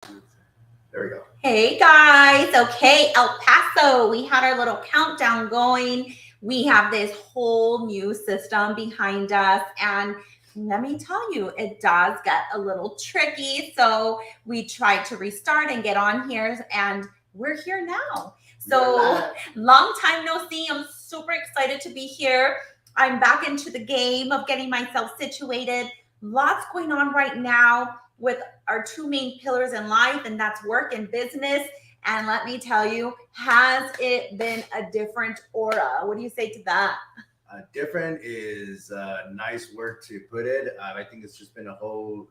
There we go. Hey guys, okay, El Paso, we had our little countdown going. We have this whole new system behind us, and let me tell you, it does get a little tricky. So we tried to restart and get on here, and we're here now. So, long time no see. I'm super excited to be here. I'm back into the game of getting myself situated. Lots going on right now with our two main pillars in life, and that's work and business. And let me tell you, has it been a different aura? What do you say to that? Different is nice word to put it. I think it's just been a whole,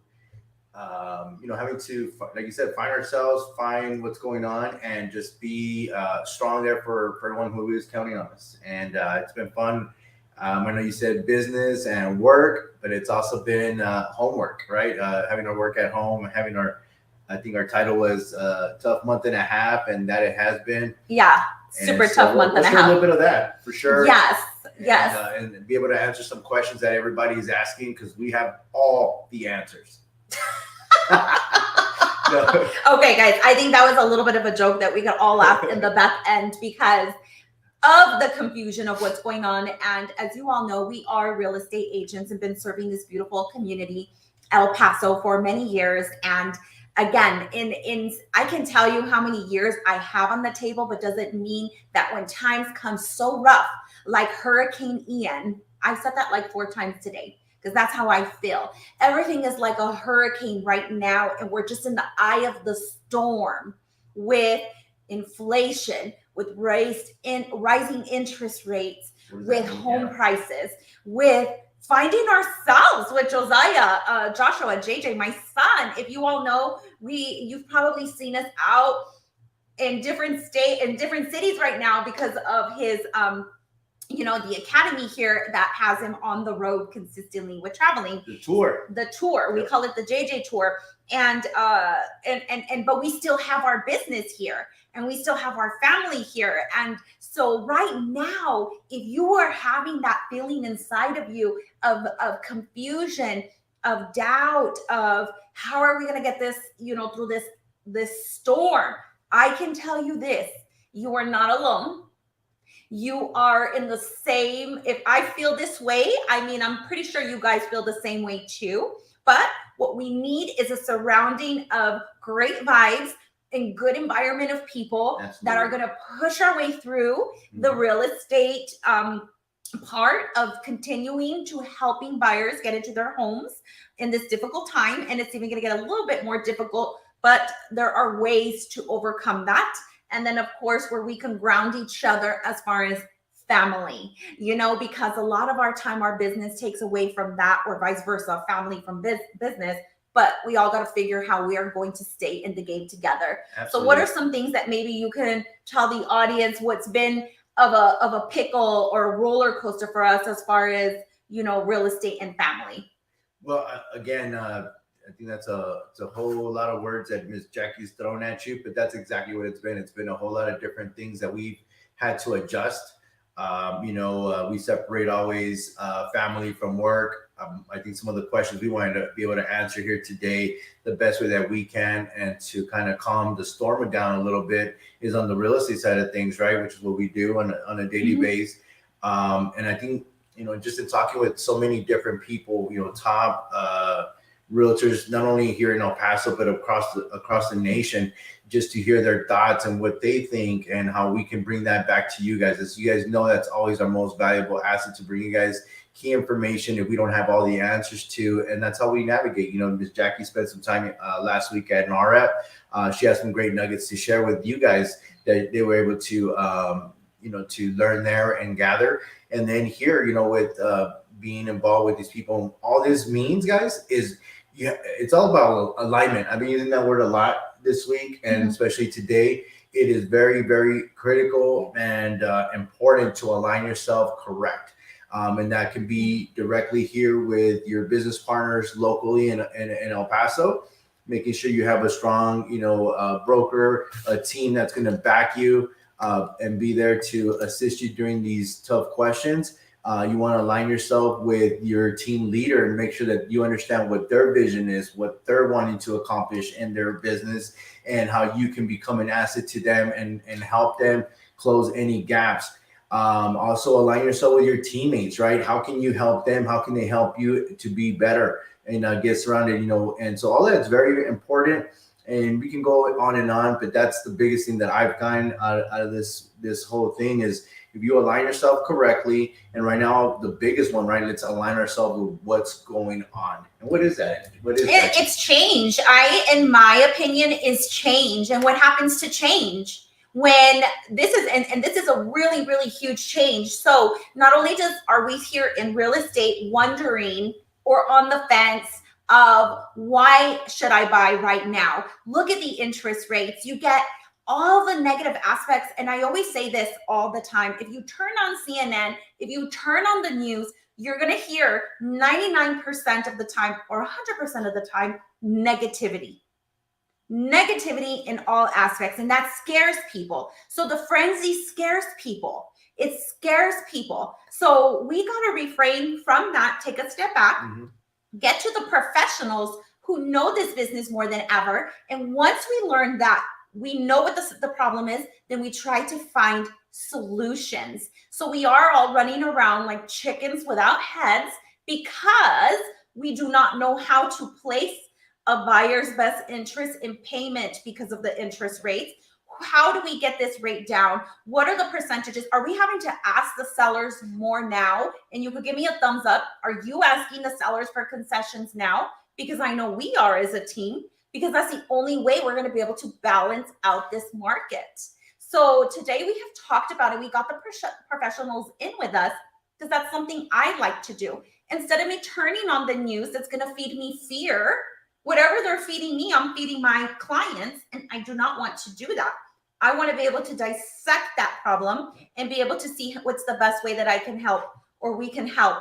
having to, like you said, find ourselves, find what's going on, and just be strong there for everyone who is counting on us. And it's been fun. I know you said business and work, but it's also been homework, right? Having our work at home, having our, I think our title was Tough Month and a Half, and that it has been. Yeah, super And tough so month and a we'll share a half. little bit of that for sure. Yes, yes. And be able to answer some questions that everybody is asking because we have all the answers. No. Okay, guys, I think that was a little bit of a joke that we could all laugh in the back end because of the confusion of what's going on. And as you all know, we are real estate agents and been serving this beautiful community, El Paso, for many years. And again, in I can tell you how many years I have on the table, but doesn't mean that when times come so rough, like Hurricane Ian, I said that like 4 times today because that's how I feel. Everything is like a hurricane right now, and we're just in the eye of the storm with inflation, with rising interest rates, with home prices, with finding ourselves with Josiah, Joshua, JJ, my son. If you all know, you've probably seen us out in different cities right now because of his the academy here that has him on the road consistently with traveling. The tour. We call it the JJ tour. And but we still have our business here and we still have our family here. And so right now, if you are having that feeling inside of you of confusion, of doubt, of how are we going to get this, through this storm, I can tell you this: you are not alone. You are in the same, if I feel this way, I mean, I'm pretty sure you guys feel the same way too. But what we need is a surrounding of great vibes and good environment of people that are going to push our way through the real estate part of continuing to helping buyers get into their homes in this difficult time. And it's even going to get a little bit more difficult, but there are ways to overcome that. And then, of course, where we can ground each other as far as family, because a lot of our time, our business takes away from that, or vice versa, family from business. But we all got to figure how we are going to stay in the game together. Absolutely. So what are some things that maybe you can tell the audience what's been of a pickle or a roller coaster for us as far as, real estate and family? Well, again, I think it's a whole lot of words that Miss Jackie's thrown at you, but that's exactly what it's been. It's been a whole lot of different things that we've had to adjust. We separate always family from work. I think some of the questions we wanted to be able to answer here today the best way that we can, and to kind of calm the storm down a little bit, is on the real estate side of things, right? Which is what we do on a daily basis. And I think, just in talking with so many different people, top realtors, not only here in El Paso, but across the nation, just to hear their thoughts and what they think and how we can bring that back to you guys. As you guys know, that's always our most valuable asset, to bring you guys key information if we don't have all the answers to, and that's how we navigate. Ms. Jackie spent some time last week at an RF. She has some great nuggets to share with you guys that they were able to, to learn there and gather. And then here, with being involved with these people, all this means, guys, is it's all about alignment. I've been using that word a lot this week, and especially today. It is very, very critical and important to align yourself correct. And that can be directly here with your business partners locally in El Paso, making sure you have a strong, broker, a team that's going to back you and be there to assist you during these tough questions. You want to align yourself with your team leader and make sure that you understand what their vision is, what they're wanting to accomplish in their business, and how you can become an asset to them and help them close any gaps. Also align yourself with your teammates, right? How can you help them? How can they help you to be better and get surrounded, and so all that's very important. And we can go on, but that's the biggest thing that I've gotten out of this whole thing is if you align yourself correctly. And right now, the biggest one, right? Let's align ourselves with what's going on. And what is that? It's change. In my opinion, is change. And what happens to change? When this is and this is a really, really huge change. So not only are we here in real estate wondering or on the fence of why should I buy right now? Look at the interest rates. You get all the negative aspects. And I always say this all the time. If you turn on CNN, if you turn on the news, you're going to hear 99% of the time or 100% of the time negativity. Negativity in all aspects, and that scares people. So the frenzy scares people. It scares people. So we got to refrain from that, take a step back, get to the professionals who know this business more than ever. And once we learn that we know what the problem is, then we try to find solutions. So we are all running around like chickens without heads because we do not know how to place a buyer's best interest in payment because of the interest rates. How do we get this rate down? What are the percentages? Are we having to ask the sellers more now? And you could give me a thumbs up. Are you asking the sellers for concessions now? Because I know we are as a team, because that's the only way we're going to be able to balance out this market. So today we have talked about it. We got the professionals in with us because that's something I like to do. Instead of me turning on the news that's going to feed me fear, whatever they're feeding me, I'm feeding my clients, and I do not want to do that. I want to be able to dissect that problem and be able to see what's the best way that I can help or we can help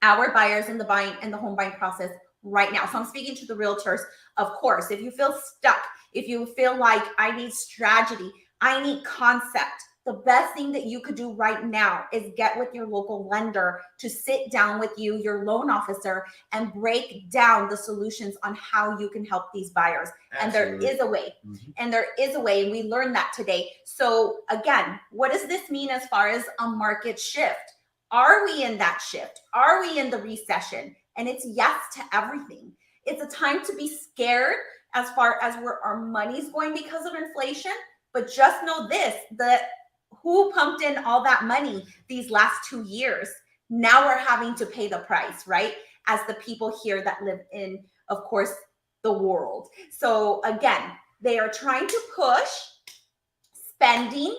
our buyers in the buying and the home buying process right now. So I'm speaking to the realtors. Of course, if you feel stuck, if you feel like I need strategy, I need concept, the best thing that you could do right now is get with your local lender to sit down with you, your loan officer, and break down the solutions on how you can help these buyers. Absolutely. And there is a way. And there is a way. And we learned that today. So again, what does this mean as far as a market shift? Are we in that shift? Are we in the recession? And it's yes to everything. It's a time to be scared as far as where our money's going because of inflation. But just know this, that who pumped in all that money these last 2 years? Now we're having to pay the price, right? As the people here that live in, of course, the world. So again, they are trying to push spending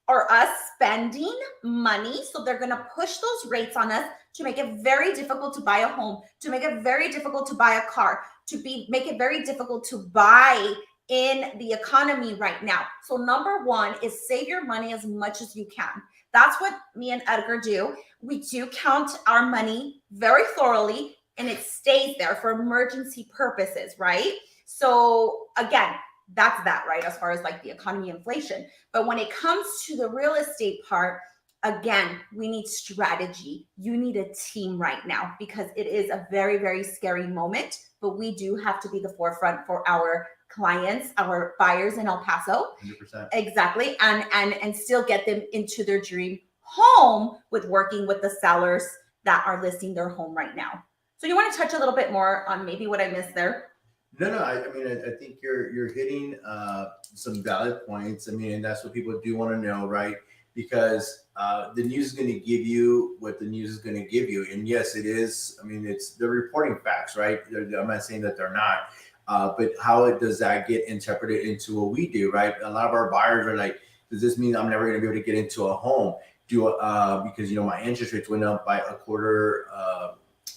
or us spending money. So they're going to push those rates on us to make it very difficult to buy a home, to make it very difficult to buy a car, make it very difficult to buy in the economy right now. So number one is save your money as much as you can. That's what me and Edgar do. We do count our money very thoroughly and it stays there for emergency purposes, right? So again, that's that, right? As far as like the economy, inflation. But when it comes to the real estate part, again, we need strategy. You need a team right now because it is a very, very scary moment, but we do have to be the forefront for our clients, our buyers in El Paso. 100%. Exactly. And still get them into their dream home with working with the sellers that are listing their home right now. So you want to touch a little bit more on maybe what I missed there? No. I mean, I think you're hitting some valid points. I mean, and that's what people do want to know, right? Because the news is going to give you what the news is going to give you. And yes, it is. I mean, they're reporting facts, right? I'm not saying that they're not. But how does that get interpreted into what we do, right? A lot of our buyers are like, does this mean I'm never going to be able to get into a home? Because, my interest rates went up by a quarter,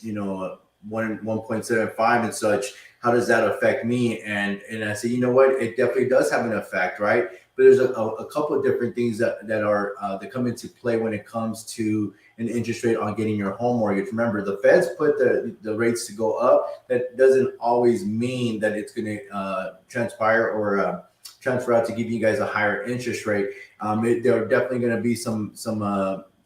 1.75 and such. How does that affect me? And I say, you know what? It definitely does have an effect, right? But there's a couple of different things that come into play when it comes to an interest rate on getting your home mortgage. Remember, the Feds put the rates to go up. That doesn't always mean that it's going to transpire or transfer out to give you guys a higher interest rate. There are definitely going to be some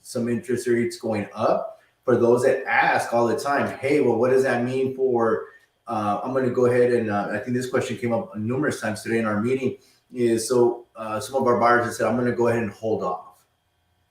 some interest rates going up. For those that ask all the time, hey, well, what does that mean for? I'm going to go ahead and I think this question came up numerous times today in our meeting. Is so some of our buyers have said, I'm going to go ahead and hold off,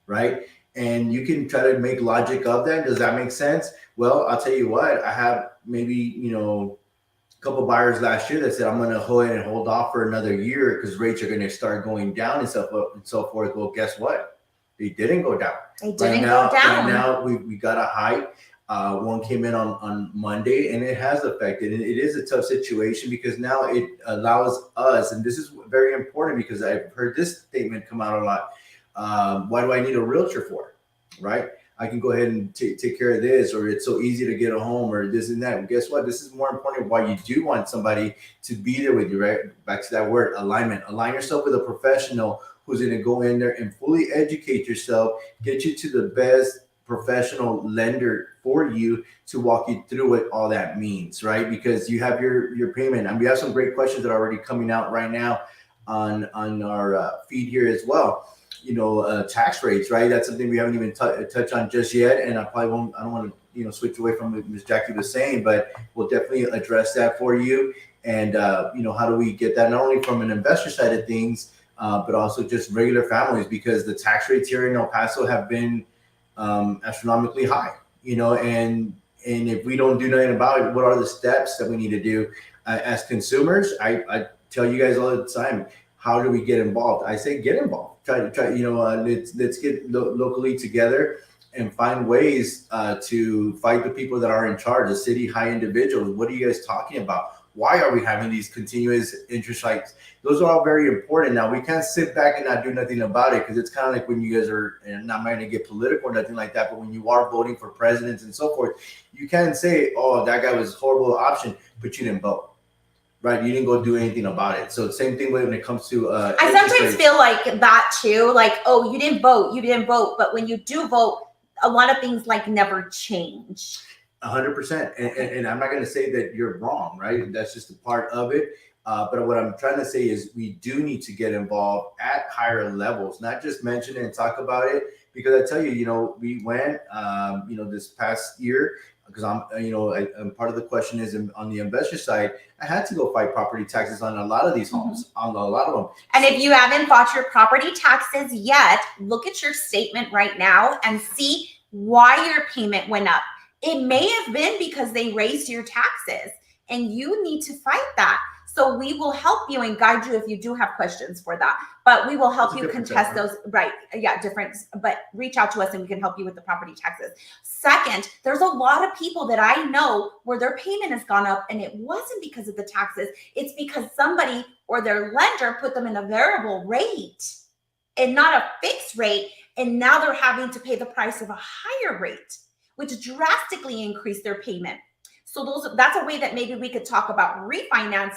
right? And you can try to make logic of that. Does that make sense? Well, I'll tell you what, I have maybe, a couple of buyers last year that said, I'm going to go ahead and hold off for another year because rates are going to start going down and so forth. Well, guess what? They didn't go down. They didn't go down. Right now, we got a hike. One came in on Monday, and it has affected. And it is a tough situation because now it allows us, and this is very important because I've heard this statement come out a lot. Why do I need a realtor for? Right? I can go ahead and take care of this, or it's so easy to get a home, or this and that. And guess what? This is more important why you do want somebody to be there with you, right? Back to that word, alignment. Align yourself with a professional who's going to go in there and fully educate yourself, get you to the best professional lender for you to walk you through what all that means, right? Because you have your payment. And we have some great questions that are already coming out right now on our feed here as well. Tax rates, right? That's something we haven't even touched on just yet. And I don't want to, switch away from what Ms. Jackie was saying, but we'll definitely address that for you. And, how do we get that not only from an investor side of things, but also just regular families, because the tax rates here in El Paso have been astronomically high, and if we don't do nothing about it, what are the steps that we need to do as consumers? I tell you guys all the time, how do we get involved? I say get involved. Try, let's get locally together and find ways to fight the people that are in charge, the city high individuals. What are you guys talking about? Why are we having these continuous interest hikes? Those are all very important. Now, we can't sit back and not do nothing about it, because it's kind of like when you guys are, and I'm not going to get political or nothing like that, but when you are voting for presidents and so forth, you can't say, oh, that guy was a horrible option, but you didn't vote. Right, you didn't go do anything about it. So same thing when it comes to. I sometimes feel like that too. Like, oh, you didn't vote. But when you do vote, a lot of things like never change. 100%, and I'm not going to say that you're wrong, right? That's just a part of it. But what I'm trying to say is we do need to get involved at higher levels, not just mention it and talk about it. Because I tell you, we went, this past year. Because I'm part of the question is on the investor side, I had to go fight property taxes on a lot of these homes, on a lot of them. And if you haven't fought your property taxes yet, look at your statement right now and see why your payment went up. It may have been because they raised your taxes, and you need to fight that. So we will help you and guide you if you do have questions for that. But we will help you contest those. Right. Yeah, different. But reach out to us and we can help you with the property taxes. Second, there's a lot of people that I know where their payment has gone up, and it wasn't because of the taxes. It's because somebody or their lender put them in a variable rate and not a fixed rate. And now they're having to pay the price of a higher rate, which drastically increased their payment. So that's a way that maybe we could talk about refinance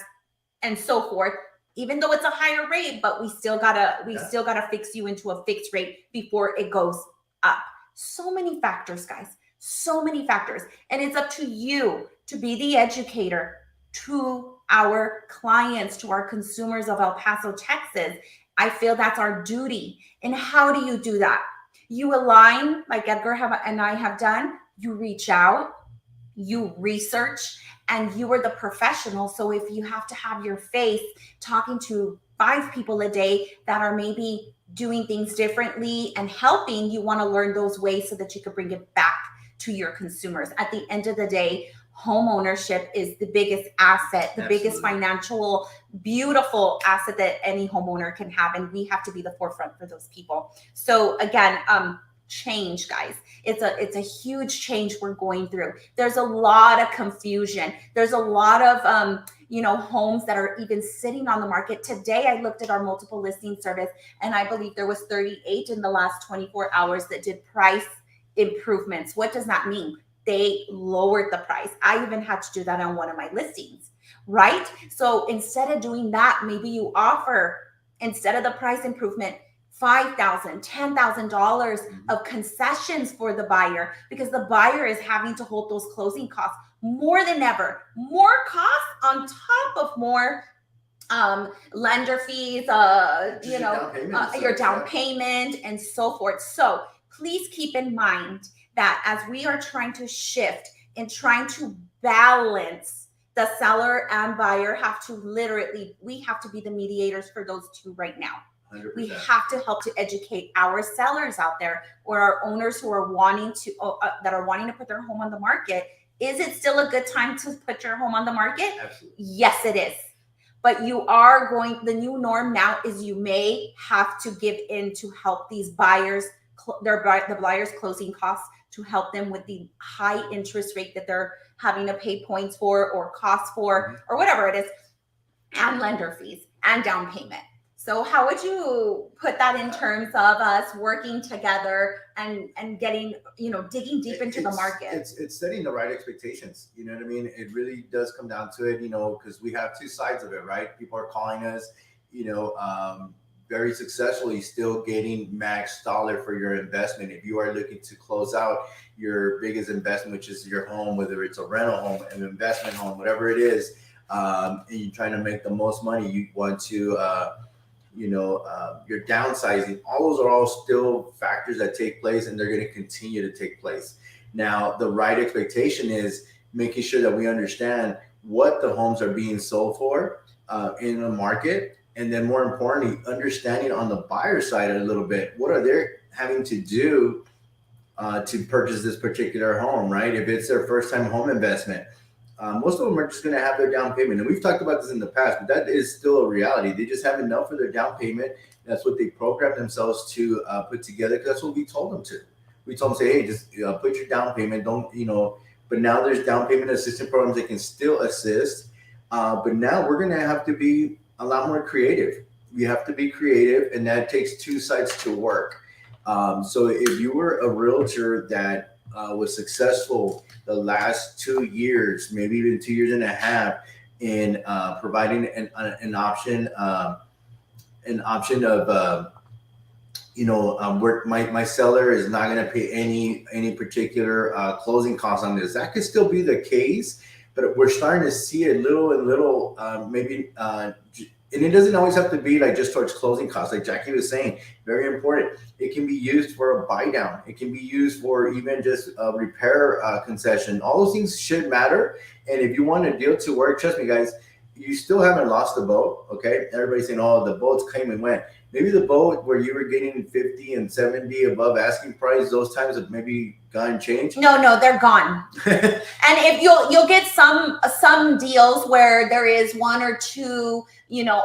and so forth, even though it's a higher rate, but we still gotta fix you into a fixed rate before it goes up. So many factors, guys, so many factors. And it's up to you to be the educator to our clients, to our consumers of El Paso, Texas. I feel that's our duty. And how do you do that? You align, like Edgar and I have done. You reach out, you research, and you are the professional. So if you have to have your face talking to 5 people a day that are maybe doing things differently and helping, you want to learn those ways so that you can bring it back to your consumers. At the end of the day, home ownership is the biggest asset, the biggest financial, beautiful asset that any homeowner can have. And we have to be the forefront for those people. So again, change, guys. It's a huge change we're going through. There's a lot of confusion. There's a lot of homes that are even sitting on the market. Today I looked at our multiple listing service, and I believe there was 38 in the last 24 hours that did price improvements. What does that mean? They lowered the price. I even had to do that on one of my listings, right? So instead of doing that, maybe you offer, instead of the price improvement, $5,000, $10,000 of concessions for the buyer, because the buyer is having to hold those closing costs more than ever. More costs on top of more lender fees, your down payment and so forth. So please keep in mind that as we are trying to shift and trying to balance, the seller and buyer we have to be the mediators for those two right now. 100%. We have to help to educate our sellers out there, or our owners who are wanting to put their home on the market. Is it still a good time to put your home on the market? Absolutely. Yes, it is. But the new norm now is you may have to give in to help these buyers, the buyers' closing costs, to help them with the high interest rate that they're having to pay points for or costs for, or whatever it is, and lender fees and down payment. So how would you put that in terms of us working together and getting, digging deep into the market? It's setting the right expectations. You know what I mean? It really does come down to it, because we have two sides of it, right? People are calling us, very successfully still getting max dollar for your investment. If you are looking to close out your biggest investment, which is your home, whether it's a rental home, an investment home, whatever it is, and you're trying to make the most money, you want to, you're downsizing. All those are all still factors that take place, and they're going to continue to take place. Now, the right expectation is making sure that we understand what the homes are being sold for in the market. And then more importantly, understanding on the buyer side a little bit, what are they having to do to purchase this particular home, right? If it's their first time home investment, most of them are just going to have their down payment. And we've talked about this in the past, but that is still a reality. They just have enough for their down payment. That's what they programmed themselves to put together, because that's what we told them to. We told them, say, hey, just put your down payment. Don't, but now there's down payment assistance programs that can still assist. But now we're going to have to be a lot more creative. We have to be creative, and that takes two sides to work. So if you were a realtor that was successful the last 2 years, maybe even 2 years and a half, in providing an option of, where my seller is not going to pay any particular closing costs on this. That could still be the case, but we're starting to see it little and little, and it doesn't always have to be like just towards closing costs. Like Jackie was saying, very important. It can be used for a buy down. It can be used for even just a repair concession. All those things should matter. And if you want a deal to work, trust me, guys, you still haven't lost the boat. Okay, everybody's saying, "Oh, the boats came and went." Maybe the boat where you were getting 50 and 70 above asking price, those times have maybe gone changed. No, they're gone. And if you'll get some deals where there is one or two,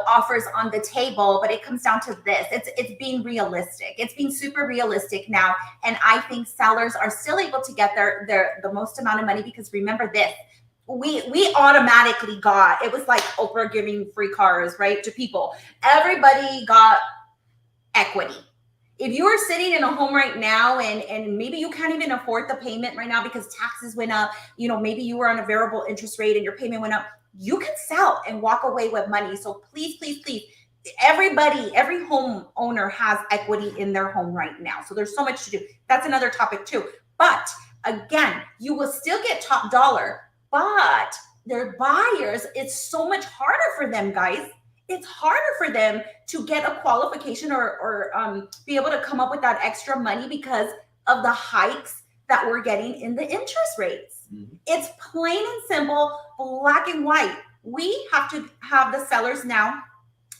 offers on the table, but it comes down to this. It's being realistic. It's being super realistic now. And I think sellers are still able to get the most amount of money, because remember this. We automatically got, it was like Oprah giving free cars, right, to people. Everybody got equity. If you are sitting in a home right now and maybe you can't even afford the payment right now because taxes went up, maybe you were on a variable interest rate and your payment went up, you can sell and walk away with money. So please, every home owner has equity in their home right now. So there's so much to do. That's another topic too. But again, you will still get top dollar, but their buyers, it's so much harder for them, guys. It's harder for them to get a qualification or be able to come up with that extra money because of the hikes that we're getting in the interest rates. Mm-hmm. It's plain and simple, black and white. We have to have the sellers now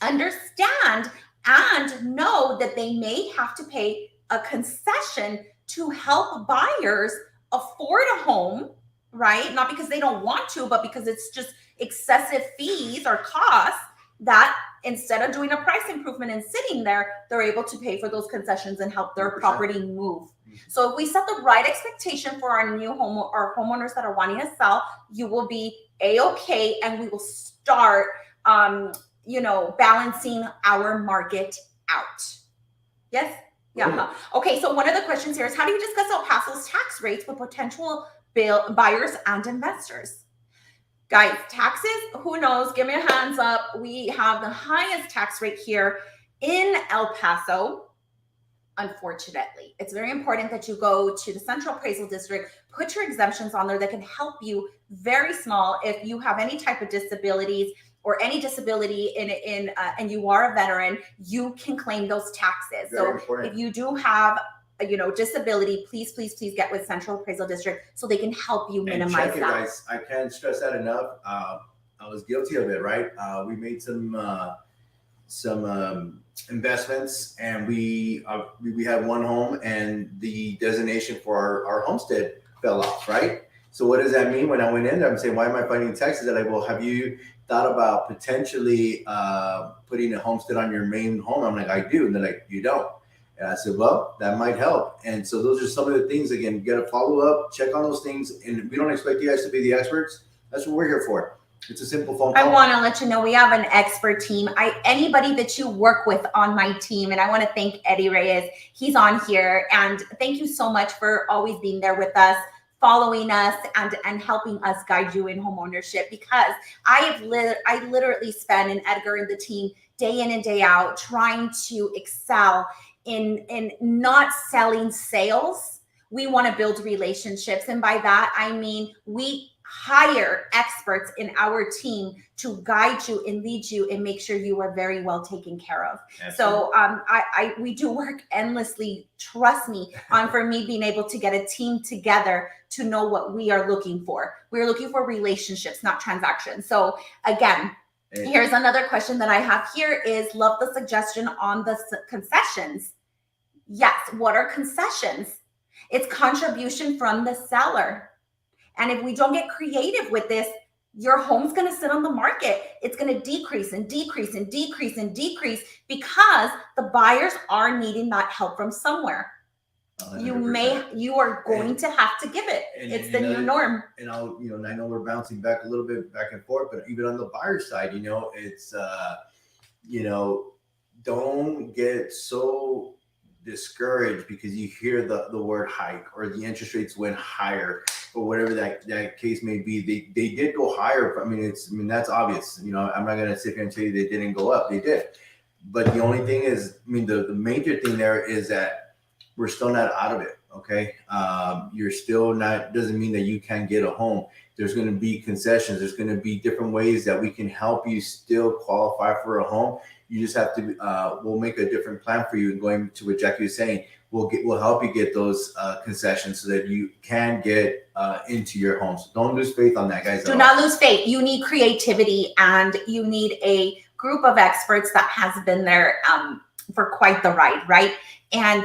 understand and know that they may have to pay a concession to help buyers afford a home, right? Not because they don't want to, but because it's just excessive fees or costs, that instead of doing a price improvement and sitting there, they're able to pay for those concessions and help their 100%. Property move. Mm-hmm. So if we set the right expectation for our new home or homeowners that are wanting to sell, you will be A-okay, and we will start, balancing our market out. Yes? Yeah. Okay, so one of the questions here is, how do you discuss El Paso's tax rates with potential buyers and investors? Guys, taxes, who knows? Give me a hands up. We have the highest tax rate here in El Paso, unfortunately. It's very important that you go to the Central Appraisal District, put your exemptions on there that can help you, very small. If you have any type of disabilities or any disability and you are a veteran, you can claim those taxes. Very important. If you do have disability, please, please, please get with Central Appraisal District so they can help you And minimize check it, that. guys. I can't stress that enough. I was guilty of it, right? We made some investments, and we had one home, and the designation for our homestead fell off, right? So what does that mean? When I went in there, I'm saying, why am I fighting taxes? They're like, well, have you thought about potentially putting a homestead on your main home? I'm like, I do. And they're like, you don't. And I said, well, that might help. And so those are some of the things. Again, you got to follow up, check on those things. And we don't expect you guys to be the experts. That's what we're here for. It's a simple phone call. I want to let you know we have an expert team. Anybody that you work with on my team, and I want to thank Eddie Reyes. He's on here, and thank you so much for always being there with us, following us, and helping us guide you in homeownership. Because I literally spend, and Edgar and the team, day in and day out trying to excel in not selling sales. We want to build relationships, and by that I mean we hire experts in our team to guide you and lead you and make sure you are very well taken care of. Absolutely. So we do work endlessly, trust me, on for me being able to get a team together to know what we are looking for. We're looking for relationships, not transactions. So again, here's another question that I have here is, love the suggestion on the concessions. Yes, what are concessions? It's contribution from the seller. And if we don't get creative with this, your home's going to sit on the market. It's going to decrease and decrease and decrease and decrease because the buyers are needing that help from somewhere. 100%. You are going to have to give it. It's the new norm. And I know we're bouncing back a little bit back and forth, but even on the buyer side, it's, don't get so discouraged because you hear the word hike or the interest rates went higher or whatever that case may be. They did go higher. That's obvious. I'm not going to sit here and tell you they didn't go up. They did. But the only thing is, the major thing there is that we're still not out of it. Okay. You're still not, doesn't mean that you can't get a home. There's going to be concessions. There's going to be different ways that we can help you still qualify for a home. You just have to, we'll make a different plan for you. And going to what Jackie was saying, we'll help you get those concessions so that you can get into your home. So don't lose faith on that, guys. Do not lose faith. You need creativity, and you need a group of experts that has been there for quite the ride, right? And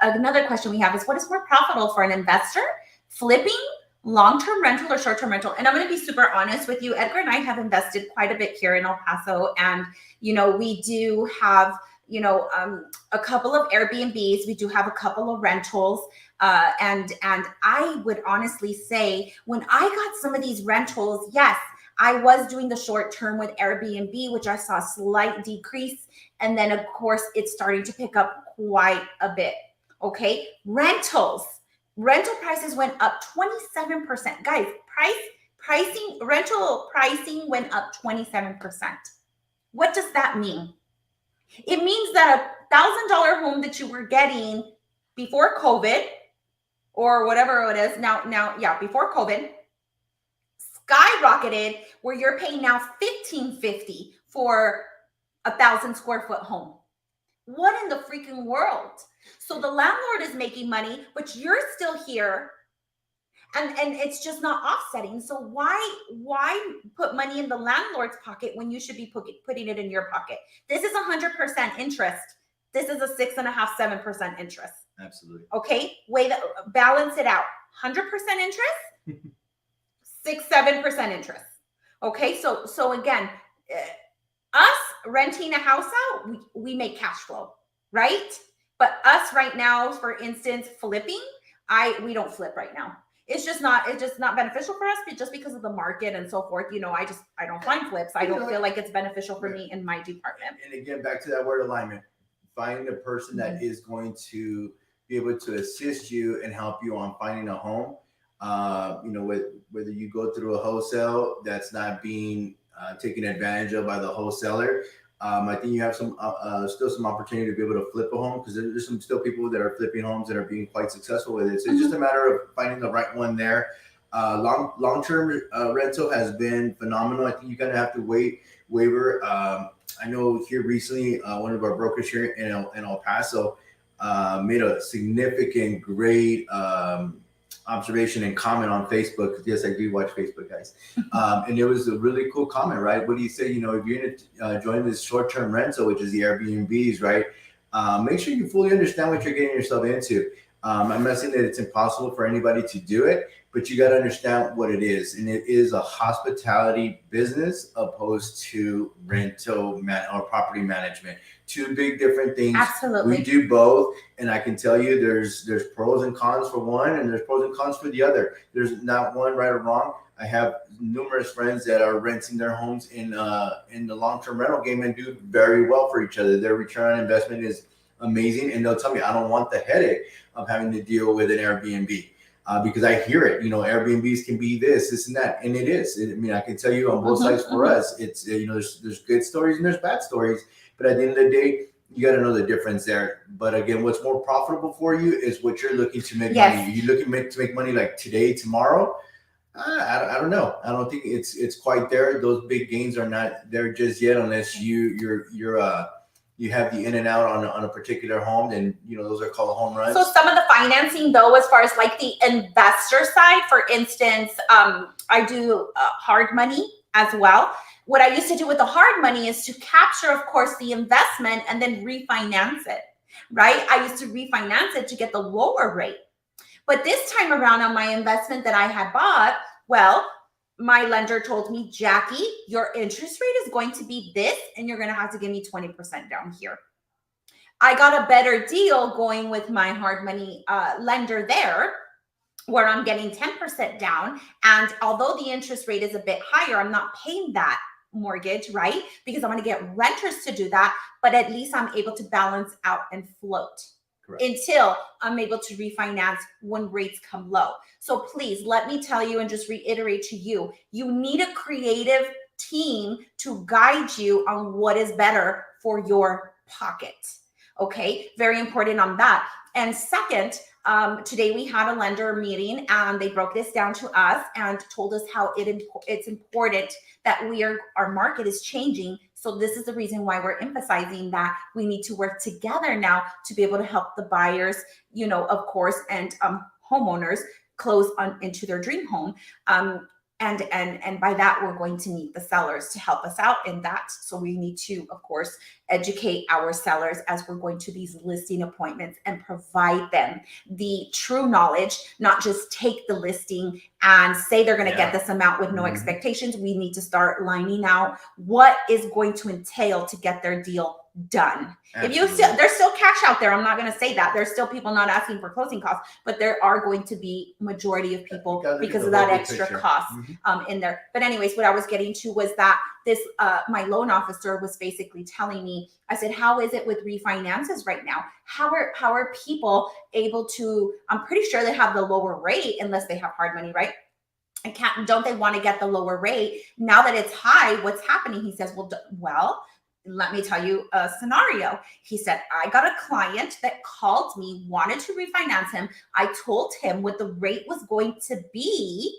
another question we have is, what is more profitable for an investor? Flipping, long-term rental, or short-term rental? And I'm going to be super honest with you. Edgar and I have invested quite a bit here in El Paso, and we do have a couple of Airbnbs. We do have a couple of rentals, and I would honestly say, when I got some of these rentals, yes, I was doing the short term with Airbnb, which I saw a slight decrease, and then of course it's starting to pick up quite a bit. Okay, rental prices went up 27%. Guys, rental pricing went up 27%. What does that mean? It means that $1,000 home that you were getting before COVID, or whatever it is now, before COVID, skyrocketed, where you're paying now $1,550 for 1,000 square foot home. What in the freaking world? So the landlord is making money, but you're still here, and it's just not offsetting. So why put money in the landlord's pocket when you should be putting it in your pocket? This is 100% interest. This is a 6.5-7% interest. Absolutely. Okay, balance it out. 100% interest, 6-7% interest. Okay, so again, us renting a house out, we make cash flow, right? But us right now, for instance, flipping, we don't flip right now. It's just not beneficial for us, but just because of the market and so forth. I don't find flips. I don't feel like it's beneficial for me in my department. And again, back to that word alignment. Find a person that is going to be able to assist you and help you on finding a home. Whether you go through a wholesale that's not being taken advantage of by the wholesaler. I think you have still some opportunity to be able to flip a home, because there's still people that are flipping homes that are being quite successful with it. So it's just a matter of finding the right one there. Long-term rental has been phenomenal. I think you kind of have to waiver. I know here recently, one of our brokers here in El Paso, made a significant, great observation and comment on Facebook. Yes, I do watch Facebook, guys. And it was a really cool comment, right? What do you say? You know, if you're going to join this short-term rental, which is the Airbnbs, right? Make sure you fully understand what you're getting yourself into. I'm not saying that it's impossible for anybody to do it, but you got to understand what it is. And it is a hospitality business opposed to rental or property management. Two big different things. Absolutely. We do both. And I can tell you there's pros and cons for one, and there's pros and cons for the other. There's not one right or wrong. I have numerous friends that are renting their homes in the long-term rental game and do very well for each other. Their return on investment is amazing. And they'll tell me, I don't want the headache of having to deal with an Airbnb. Because I hear it, you know, Airbnbs can be this and that, and it is. I mean, I can tell you on both sides for us, it's you know, there's good stories and there's bad stories, but at the end of the day, you got to know the difference there. But again, what's more profitable for you is what you're looking to make money. Are you looking to make money like today, tomorrow? I don't know. I don't think it's quite there. Those big gains are not there just yet, unless you have the in and out on a particular home, and you know those are called home runs. So some of the financing, though, as far as like the investor side, for instance, I do hard money as well. What I used to do with the hard money is to capture, of course, the investment and then refinance it, right? I used to refinance it to get the lower rate. But this time around on my investment that I had bought, well, my lender told me, Jackie, your interest rate is going to be this, and you're going to have to give me 20% down here. I got a better deal going with my hard money lender there, where I'm getting 10% down. And although the interest rate is a bit higher, I'm not paying that mortgage, right? Because I'm going to get renters to do that, but at least I'm able to balance out and float. Correct. Until I'm able to refinance when rates come low. So please let me tell you and just reiterate to you, you need a creative team to guide you on what is better for your pocket. Okay, very important on that. And second, today we had a lender meeting and they broke this down to us and told us how it's important that our market is changing. So this is the reason why we're emphasizing that we need to work together now to be able to help the buyers, you know, of course, and homeowners close into their dream home. And by that, we're going to need the sellers to help us out in that. So we need to, of course, educate our sellers as we're going to these listing appointments and provide them the true knowledge, not just take the listing and say they're going to get this amount with no expectations. We need to start lining out what is going to entail to get their deal done. Absolutely. There's still cash out there. I'm not going to say that. There's still people not asking for closing costs, but there are going to be majority of people because of that extra cost in there. But anyways, what I was getting to was that this my loan officer was basically telling me, I said, how is it with refinances right now? How are people able to, I'm pretty sure they have the lower rate unless they have hard money, right? Don't they want to get the lower rate? Now that it's high, what's happening? He says, well, let me tell you a scenario. He said, I got a client that called me, wanted to refinance him. I told him what the rate was going to be.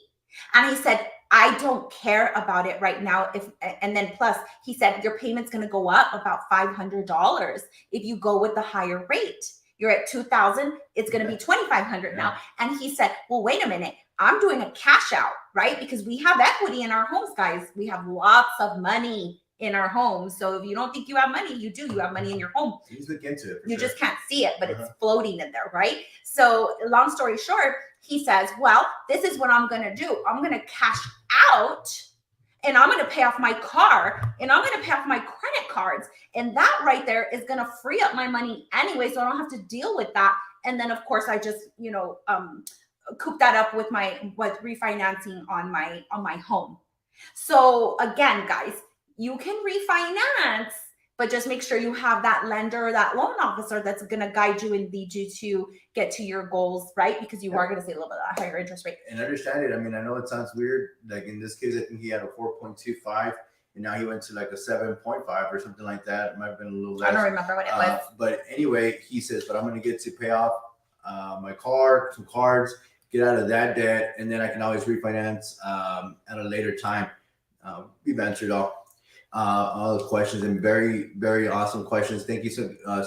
And he said, I don't care about it right now. And then plus he said, your payment's going to go up about $500 if you go with the higher rate. You're at $2,000. It's going to be $2,500 now. And he said, well, wait a minute. I'm doing a cash out, right? Because we have equity in our homes, guys. We have lots of money in our homes. So if you don't think you have money, you do. You have money in your home. Please look into it. You just can't see it, but it's floating in there, right? So long story short, he says, well, this is what I'm going to do. I'm going to cash out and I'm going to pay off my car and I'm going to pay off my credit cards. And that right there is going to free up my money anyway. So I don't have to deal with that. And then of course I just, coop that up with refinancing on my home. So again, guys, you can refinance, but just make sure you have that lender or that loan officer that's going to guide you and lead you to get to your goals, right? Because you are going to see a little bit of a higher interest rate. And understand it. I mean, I know it sounds weird. Like in this case, I think he had a 4.25 and now he went to like a 7.5 or something like that. It might have been a little less. I don't remember what it was. But anyway, he says, but I'm going to get to pay off my car, some cards, get out of that debt, and then I can always refinance at a later time. We've answered all the questions and very, very awesome questions. Thank you so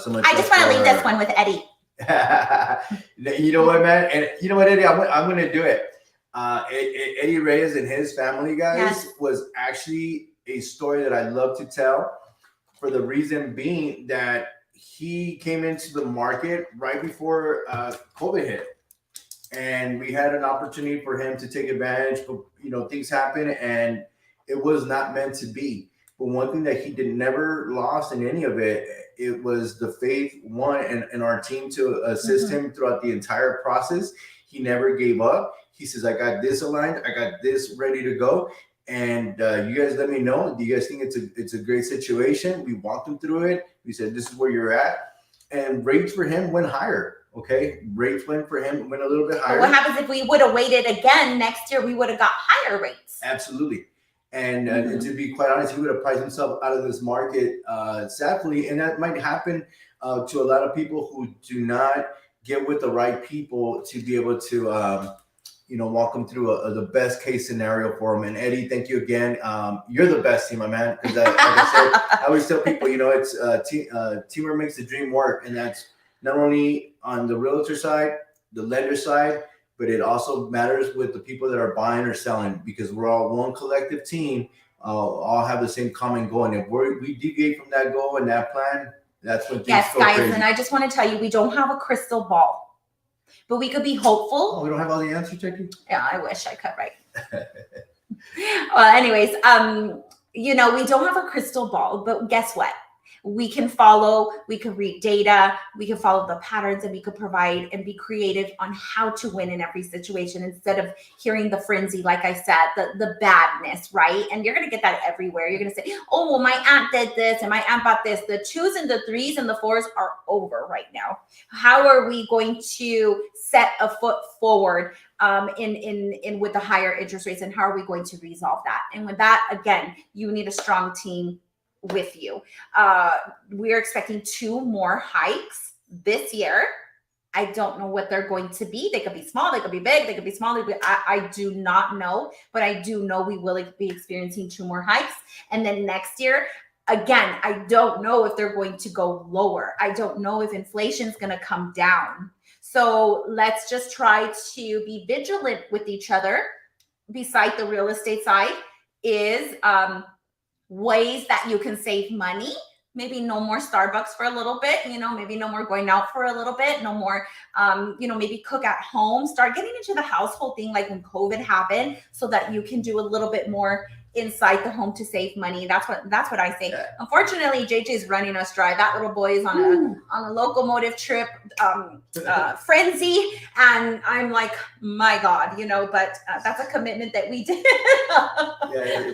much. I just want to leave this one with Eddie. You know what, man? And you know what, Eddie? I'm gonna do it. Eddie Reyes and his family, guys, Yes. was actually a story that I love to tell for the reason being that he came into the market right before COVID hit, and we had an opportunity for him to take advantage. But things happen, and it was not meant to be. But one thing that he did never lost in any of it, it was the faith one and our team to assist him throughout the entire process. He never gave up. He says, "I got this aligned. I got this ready to go." And you guys let me know. Do you guys think it's a great situation? We walked him through it. We said, "This is where you're at," and rates for him went higher. Okay, rates went for him went a little bit higher. But what happens if we would have waited again next year? We would have got higher rates. Absolutely. And to be quite honest, he would have priced himself out of this market, sadly, and that might happen to a lot of people who do not get with the right people to be able to, walk them through the best case scenario for them. And Eddie, thank you again. You're the best team, my man. Because like I said, I always tell people, it's teamwork makes the dream work, and that's not only on the realtor side, the lender side, but it also matters with the people that are buying or selling, because we're all one collective team, all have the same common goal. And if we deviate from that goal and that plan, that's when things go guys, crazy. and I just want to tell you, we don't have a crystal ball, but we could be hopeful. Oh, we don't have all the answers, Jackie? Yeah, I wish I could, right? Well, anyways, we don't have a crystal ball, but guess what? We can read data, we can follow the patterns, and we could provide and be creative on how to win in every situation instead of hearing the frenzy, like I said, the badness, right? And you're going to get that everywhere. You're going to say, oh, well, my aunt did this and my aunt bought this. The 2s and the 3s and the 4s are over right now. How are we going to set a foot forward in with the higher interest rates, and how are we going to resolve that? And with that, again, you need a strong team with you. We're expecting 2 more hikes this year. I don't know what they're going to be. They could be small, they could be big, they could be small. I do not know, but I do know we will be experiencing 2 more hikes. And then next year, again, I don't know if they're going to go lower. I don't know if inflation is going to come down. So let's just try to be vigilant with each other. Beside the real estate side is ways that you can save money. Maybe no more Starbucks for a little bit, maybe no more going out for a little bit, no more, maybe cook at home, start getting into the household thing like when COVID happened, so that you can do a little bit more inside the home to save money. That's what I say. Yeah. Unfortunately, JJ's running us dry. That little boy is on a locomotive trip, frenzy, and I'm like, my God, but that's a commitment that we did. Yeah,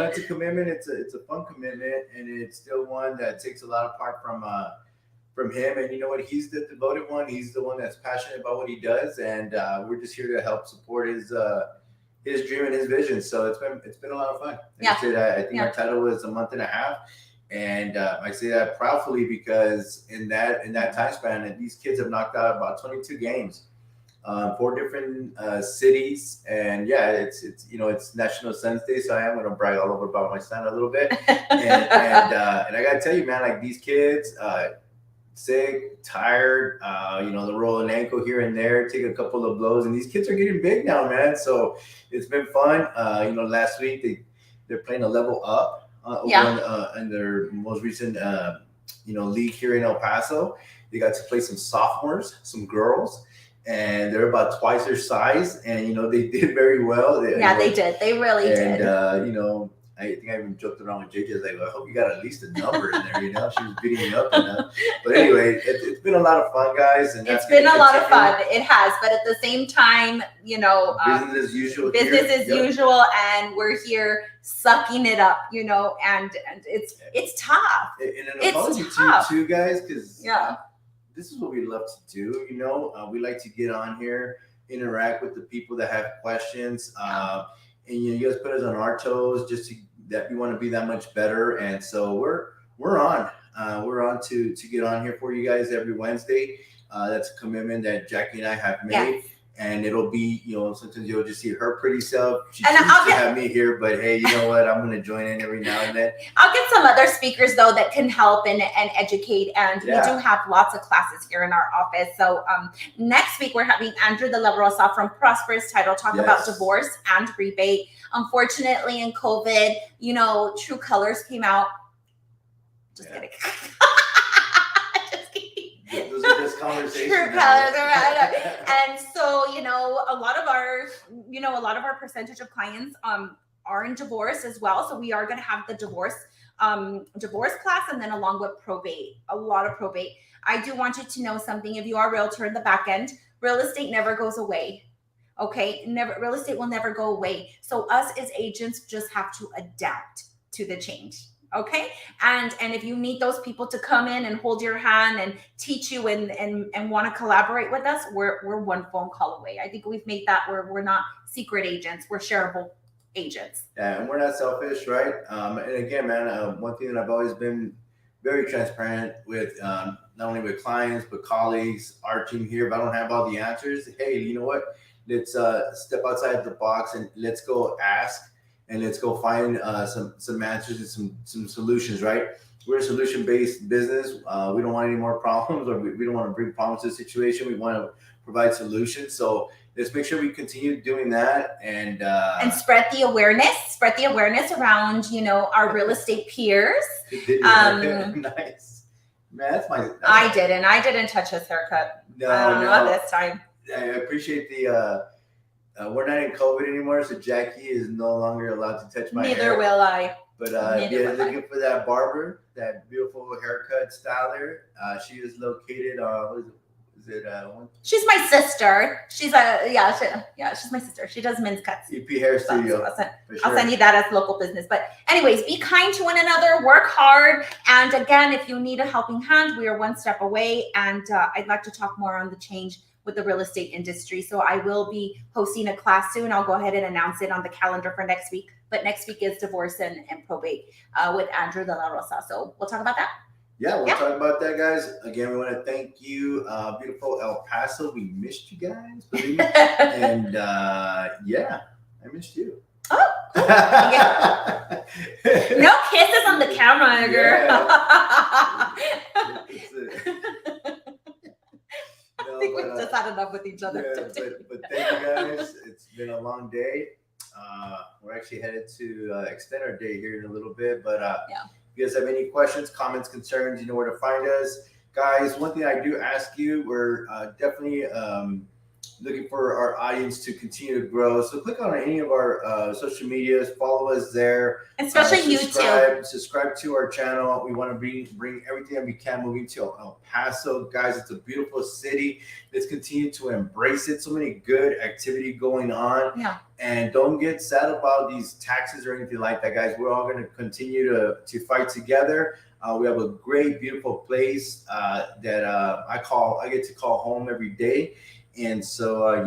it's a commitment. It's a fun commitment, and it's still one that takes a lot of part from him. And you know what? He's the devoted one. He's the one that's passionate about what he does, and we're just here to help support his dream and his vision. So it's been a lot of fun. Like I said, I think our title was a month and a half, and I say that proudly because in that time span, these kids have knocked out about 22 games, 4 different cities, and it's National Sons Day, so I am going to brag all over about my son a little bit, and I got to tell you, man, like these kids. Sick, tired, the roll an ankle here and there, take a couple of blows, and these kids are getting big now, man. So it's been fun. Last week they're playing a level up in their most recent league here in El Paso. They got to play some sophomores, some girls, and they're about twice their size, and they did very well. They did. They really did. And I think I even joked around with JJ. I was like, well, I hope you got at least a number in there. She was beating me up enough. But anyway, it's been a lot of fun, guys. And it's been a lot of fun. It has. But at the same time, business as usual. Business as usual, and we're here sucking it up. And it's tough. And an apology to you guys, because this is what we love to do. We like to get on here, interact with the people that have questions. And you guys put us on our toes just that we want to be that much better. And so we're on to get on here for you guys every Wednesday. That's a commitment that Jackie and I have made. and it'll be, sometimes you'll just see her pretty self. She And used to have me here, but hey, you know what? I'm going to join in every now and then. I'll get some other speakers though that can help and educate, and we do have lots of classes here in our office. So next week we're having Andrew de la Rosa from Prosperous Title talk about divorce and rebate. Unfortunately, in COVID, True Colors came out. Just kidding. Just kidding. Those are just conversations. True Colors, and so a lot of our percentage of clients are in divorce as well. So we are going to have the divorce class, and then along with probate, a lot of probate. I do want you to know something. If you are a realtor in the back end, real estate never goes away. Okay, real estate will never go away. So us as agents just have to adapt to the change. Okay, and if you need those people to come in and hold your hand and teach you and want to collaborate with us, we're one phone call away. I think we've made that where we're not secret agents, we're shareable agents. Yeah, and we're not selfish, right? And again, man, one thing that I've always been very transparent with, not only with clients but colleagues, our team here. If I don't have all the answers, hey, you know what? Let's step outside the box and let's go ask and let's go find some answers and some solutions, right? We're a solution-based business. We don't want any more problems, or we don't want to bring problems to the situation. We want to provide solutions. So let's make sure we continue doing that and spread the awareness around, our real estate peers. Nice. Man, that's my. I didn't touch his haircut. No, this time. I appreciate the. We're not in COVID anymore, so Jackie is no longer allowed to touch my hair. Neither will I. But looking for that barber, that beautiful haircut styler. She is located. Is it She's my sister. She's she's my sister. She does men's cuts. EP Hair Studio. So I'll send you that as local business. But anyways, be kind to one another, work hard. And again, if you need a helping hand, we are one step away. And I'd like to talk more on the change with the real estate industry. So I will be hosting a class soon. I'll go ahead and announce it on the calendar for next week. But next week is divorce and probate with Andrew de la Rosa. So we'll talk about that. Yeah, we'll talk about that, guys. Again, we want to thank you, beautiful El Paso. We missed you guys, believe me. And I missed you. Oh, cool. Yeah. No kisses on the camera, girl. I think we've just had enough with each other. Yeah, but thank you, guys. It's been a long day. We're actually headed to extend our day here in a little bit, but if you guys have any questions, comments, concerns, you know where to find us. Guys, one thing I do ask you, we're definitely looking for our audience to continue to grow. So click on any of our social medias, follow us there. Especially YouTube. Subscribe to our channel. We want to bring everything that we can moving to El Paso. Guys, it's a beautiful city. Let's continue to embrace it. So many good activity going on. Yeah. And don't get sad about these taxes or anything like that, guys. We're all going to continue to fight together. We have a great, beautiful place that I get to call home every day. And so,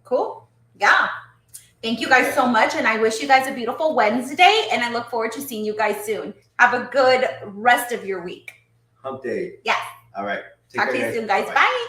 Cool. Yeah. Thank you guys so much. And I wish you guys a beautiful Wednesday. And I look forward to seeing you guys soon. Have a good rest of your week. Hump day. Yeah. All right. Talk to you soon, guys. Bye.